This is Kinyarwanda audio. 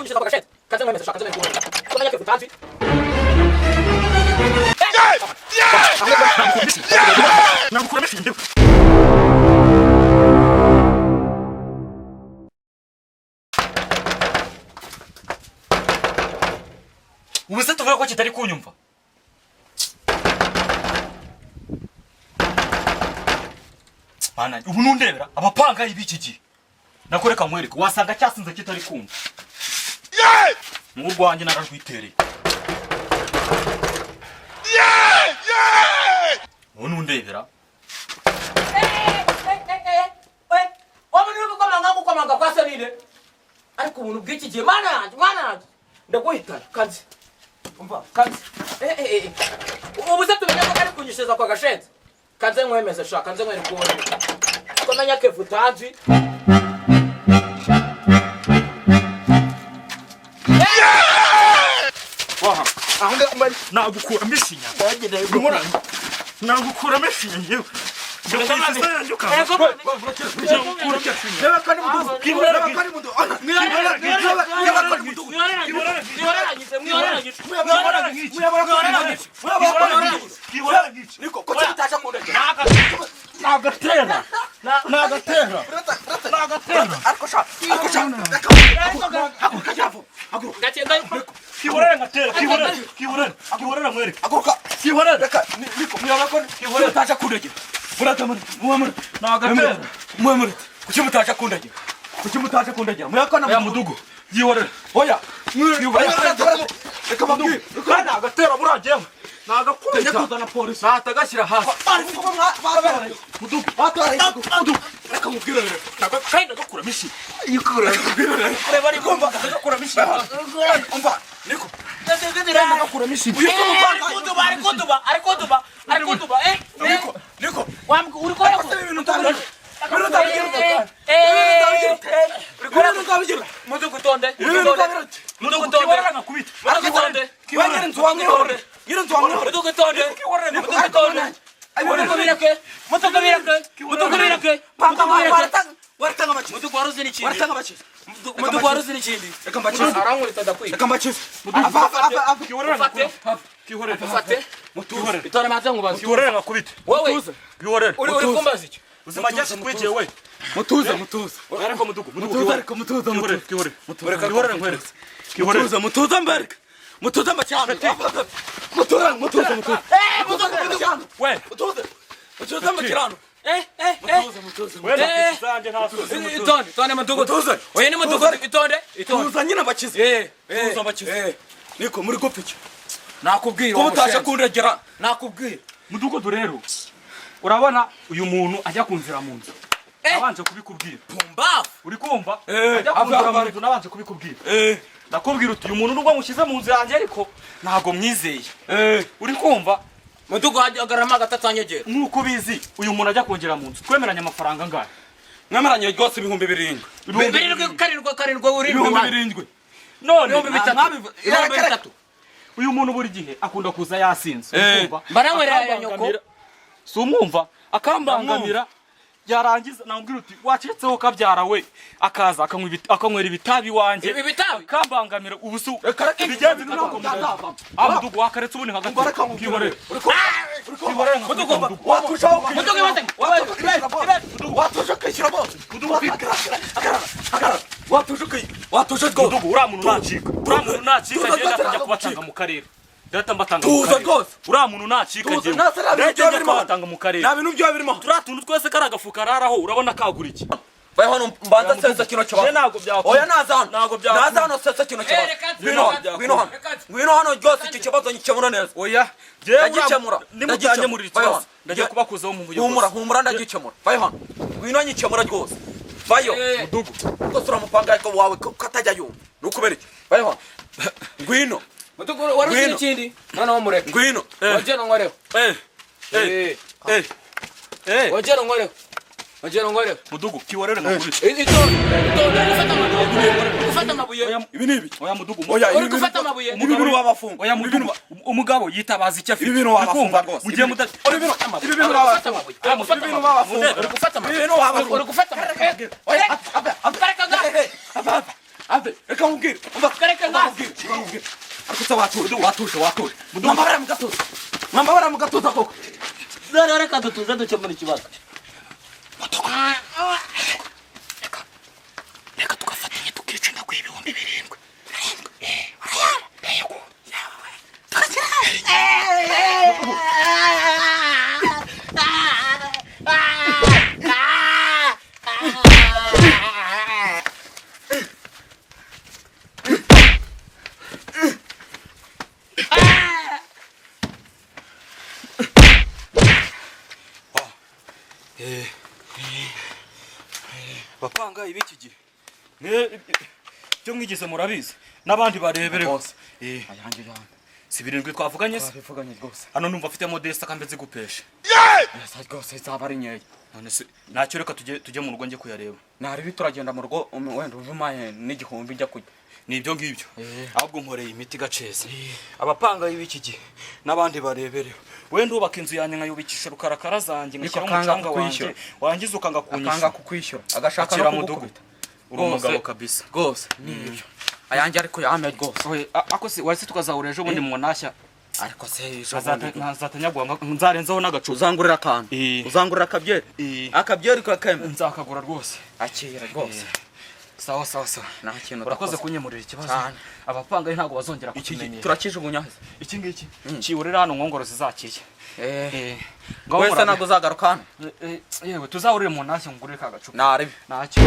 kunyisha kwa gashete kaze mwemeza shaka kaze mwemeza kuna yake futanzi nakukuremeshi ndio ubuse tuvuga ko kitari kunyumva bana ubu nundebera abapanga ibiki gihe nakoreka mwereka wasanga cyasinze kitari kumva mu rwanjye nararwitereye ubu nundebera wabona kwa Sabine ariko ubuntu bw'iki gihe mana ndaguhitana kanzi umva kanzi ubuse tumenye ko ari kunyisheza kwa gashete kanze mwemeza shaka kanze mwere kubona komenya ke futanzi waha ahanga mbari nagukura mishinya ndagedaye gukora nagukura mishinya yewe kuchimutacha kundagira muyakana ya mudugo yiwore oya reka mudugo kana agatera burajemo nagakubita kuzana polisi natagashira hasi mudugo mudugo reka mubwire kandi gakura mishi yikura reba ari bomba gakura mishi umva niko ndagenda gakura mishi ari kutuba niko wamku uri ko mudugu tonde uzima jasi kwijye we mutuza ariko mutuza mbereka mutuza machana mutuza we mutuza machana itonde mudugu tuza oya ni mudugu itonde tuza nyina bakize tuza bakize niko muri gopiki nakubwira ko mutasha kundagera nakubwira mudugu rero urabona uyu muntu ajya kunzira mu nzu abanje kubikubwira pumba uri kumva ajya kunzira mu nzu nabanje kubikubwira ndakubwira uti uyu muntu nubwo mushize mu nzu yanjye ariko ntago mwizeye uri kumva mudugu agarama gatatanyegera nuko bizi uyu muntu ajya kongera mu nzu twemeranya amafaranga ngahe mwemeranye rwose 700 karindwa uri 700 none 3 uyu muntu buri gihe akunda kuza yasinze kumva baranwerera ya nyoko sumumva akambangamira yarangiza nambwira uti wacitseho kabyara we akaza akanywera ibitabi wanje akambangamira ubusu bigenze nuko amudugu wakaretse ubuni hagati kibore mudugu watushaho watusha kishira bose watusha mudugu uramuntu nacika genda kujya kubatanga mu karere data mbatanga tuza rwose uriya muntu nacika je ndagenda kubatanga mu karere nta bintu byo birimo turatuntu twese karagafuka raraho urabona kagura iki baye hano mbanza senza kino cyo ntago byako oya naza hano senza kino cyo ngwino hano rwose iki kibazo nyikemura neza oya ndagikemura ndajyanye muri ikibazo ndagiye kubakuzaho mu buyobozi humura ndagikemura baye hano ngwino nyikemura rwose bayo mudugu ko sura mupanga ko wawe katajyayo nukubera iki baye hano ngwino mudugu waruzi ikindi none wo mureke ngwino wajeno ngoreo wajeno ngoreo mudugu kiwarere ngakuri gufata amabuye ibi nibi oya mudugu oya gufata amabuye ibintu wabafunga oya mudugu umugabo yitabaza icyo afite ibintu wabafunga rwose mugiye mudati ibintu wabafunga uri gufata amabuye oya apareka ave reka nkubwire umva kareka nkubwire ariko watuje mwambara mu gatuza koko reka dutuze dukemura ikibazo reka tugafatanya tukica ndaguha 7,000 bapanga ibiki gihe byo mwigize murabizi n'abandi barebere bose ayanjye si 7 twavuganye se bivuganye rwose hano numva afite modeste akambe zigupesha rwose zaba ari nyeya none se nacyo reka tujye mu rugo nge kuyareba nari bituragenda mu rugo wenda uvumaye n'igihumbi njya kujya nibyo ngibyo ahubwo nkoreye imiti gaceze abapanga y'ibiki gihe n'abandi barebere wenda ubaka inzu yanjye nkayubikisha rukarakara zanjye ngashyira umucanga wangiza ukanga kukwishyura agashaka no kugukubita uri umugabo kabisa rwose nibyo ayanjye ariko yame rwose ako se wese tukazahura ejo bundi mu nashya ariko se ejo ntazatanyagwa nzarenzaho n'agacu uzangurira akantu uzangurira akabyeri kakeme nzakagura rwose akira rwose sawa nta kintu urakoze kunyemurira ikibazo abapanga ntago bazongera kukimenyera turakijugunya iki ngiki ciurira hano nkongoro zizakiye wese nago uzagaruka hano yewe tuzahurire mu nashya ngurire kagacu naribi nacyo